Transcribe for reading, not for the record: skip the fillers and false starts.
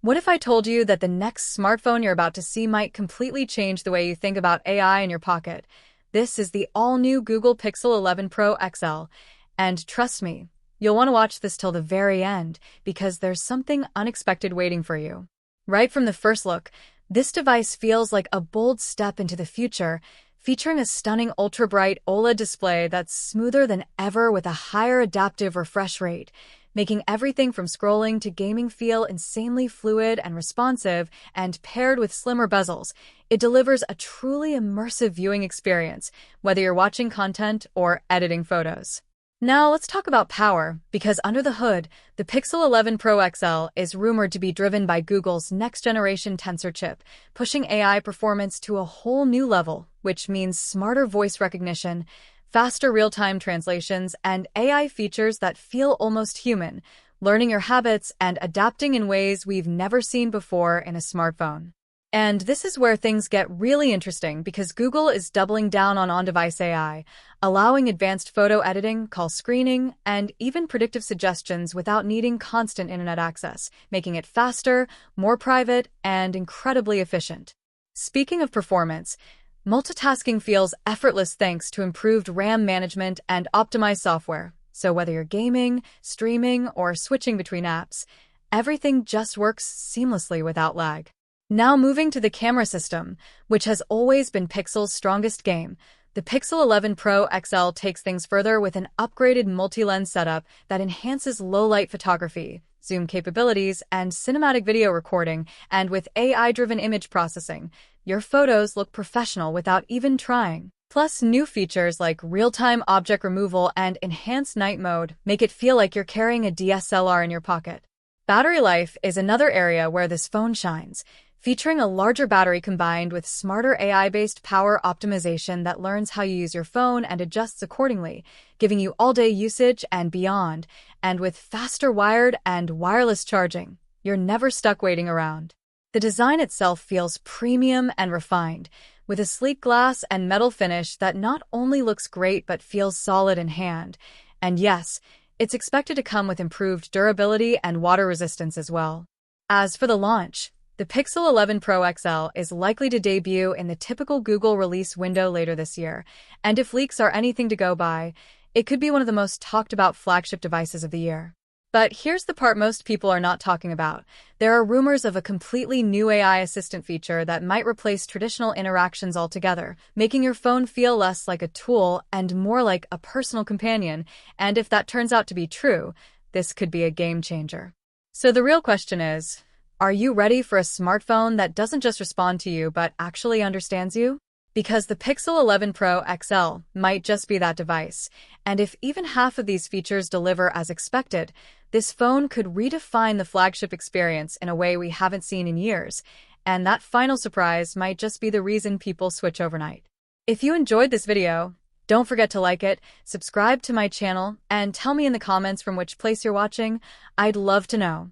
What if I told you that the next smartphone you're about to see might completely change the way you think about AI in your pocket? This is the all-new Google Pixel 11 Pro XL. And trust me, you'll want to watch this till the very end because there's something unexpected waiting for you. Right from the first look, this device feels like a bold step into the future, featuring a stunning ultra-bright OLED display that's smoother than ever with a higher adaptive refresh rate, making everything from scrolling to gaming feel insanely fluid and responsive, and paired with slimmer bezels, it delivers a truly immersive viewing experience, whether you're watching content or editing photos. Now let's talk about power, because under the hood, the Pixel 11 Pro XL is rumored to be driven by Google's next-generation Tensor chip, pushing AI performance to a whole new level, which means smarter voice recognition, faster real-time translations, and AI features that feel almost human, learning your habits and adapting in ways we've never seen before in a smartphone. And this is where things get really interesting because Google is doubling down on on-device AI, allowing advanced photo editing, call screening, and even predictive suggestions without needing constant internet access, making it faster, more private, and incredibly efficient. Speaking of performance, multitasking feels effortless thanks to improved RAM management and optimized software. So whether you're gaming, streaming, or switching between apps, everything just works seamlessly without lag. Now moving to the camera system, which has always been Pixel's strongest game, the Pixel 11 Pro XL takes things further with an upgraded multi-lens setup that enhances low-light photography, zoom capabilities, and cinematic video recording, and with AI-driven image processing, your photos look professional without even trying. Plus, new features like real-time object removal and enhanced night mode make it feel like you're carrying a DSLR in your pocket. Battery life is another area where this phone shines, featuring a larger battery combined with smarter AI-based power optimization that learns how you use your phone and adjusts accordingly, giving you all-day usage and beyond, and with faster wired and wireless charging, you're never stuck waiting around. The design itself feels premium and refined, with a sleek glass and metal finish that not only looks great but feels solid in hand. And yes, it's expected to come with improved durability and water resistance as well. As for the launch, the Pixel 11 Pro XL is likely to debut in the typical Google release window later this year, and if leaks are anything to go by, it could be one of the most talked about flagship devices of the year. But here's the part most people are not talking about. There are rumors of a completely new AI assistant feature that might replace traditional interactions altogether, making your phone feel less like a tool and more like a personal companion, and if that turns out to be true, this could be a game changer. So the real question is, are you ready for a smartphone that doesn't just respond to you but actually understands you? Because the Pixel 11 Pro XL might just be that device, and if even half of these features deliver as expected, this phone could redefine the flagship experience in a way we haven't seen in years, and that final surprise might just be the reason people switch overnight. If you enjoyed this video, don't forget to like it, subscribe to my channel, and tell me in the comments from which place you're watching. I'd love to know.